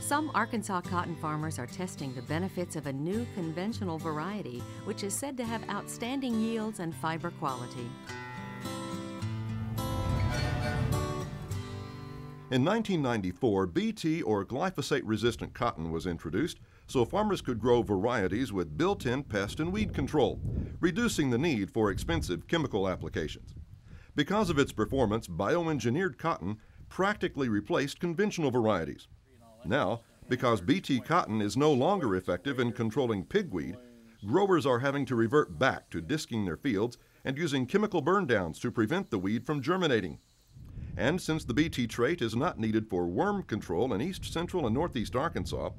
Some Arkansas cotton farmers are testing the benefits of a new conventional variety, which is said to have outstanding yields and fiber quality. In 1994, Bt or glyphosate-resistant cotton was introduced so farmers could grow varieties with built-in pest and weed control, reducing the need for expensive chemical applications. Because of its performance, bioengineered cotton practically replaced conventional varieties. Now, because Bt cotton is no longer effective in controlling pigweed, growers are having to revert back to disking their fields and using chemical burn-downs to prevent the weed from germinating. And since the Bt trait is not needed for worm control in east, central, and northeast Arkansas,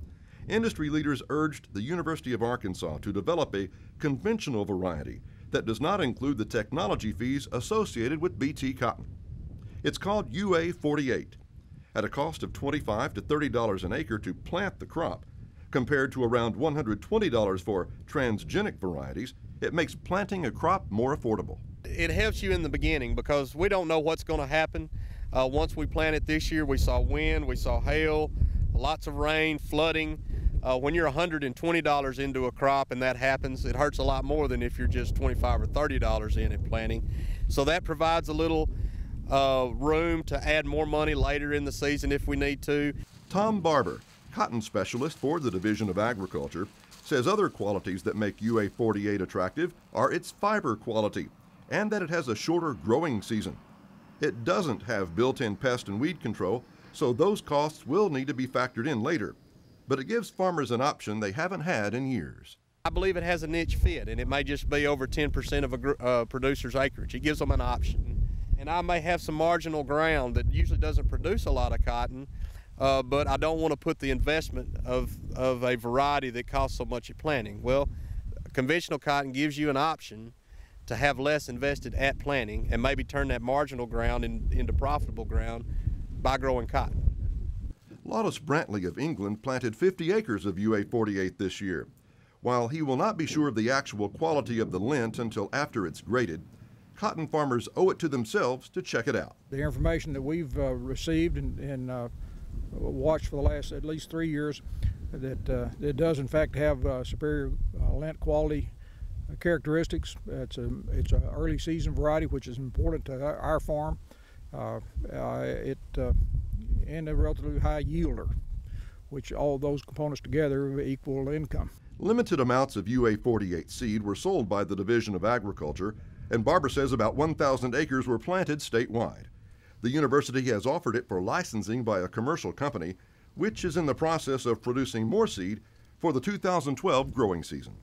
industry leaders urged the University of Arkansas to develop a conventional variety that does not include the technology fees associated with Bt cotton. It's called UA48, at a cost of $25 to $30 an acre to plant the crop. Compared to around $120 for transgenic varieties, it makes planting a crop more affordable. It helps you in the beginning because we don't know what's going to happen. Once we planted this year, we saw wind, we saw hail, lots of rain, flooding. When you're $120 into a crop and that happens, it hurts a lot more than if you're just $25 or $30 in at planting. So that provides a little room to add more money later in the season if we need to. Tom Barber, cotton specialist for the Division of Agriculture, says other qualities that make UA48 attractive are its fiber quality and that it has a shorter growing season. It doesn't have built-in pest and weed control, so those costs will need to be factored in later. But it gives farmers an option they haven't had in years. I believe it has a niche fit, and it may just be over 10% of a producer's acreage. It gives them an option. And I may have some marginal ground that usually doesn't produce a lot of cotton, but I don't want to put the investment of a variety that costs so much at planting. Well, conventional cotton gives you an option to have less invested at planting and maybe turn that marginal ground into profitable ground by growing cotton. Laudies Brantley of England planted 50 acres of UA48 this year. While he will not be sure of the actual quality of the lint until after it's graded, cotton farmers owe it to themselves to check it out. The information that we've received and watched for the last at least 3 years, that it does in fact have superior lint quality characteristics. It's an early season variety, which is important to our farm. And a relatively high yielder, which all those components together equal income. Limited amounts of UA48 seed were sold by the Division of Agriculture, and Barber says about 1,000 acres were planted statewide. The university has offered it for licensing by a commercial company, which is in the process of producing more seed for the 2012 growing season.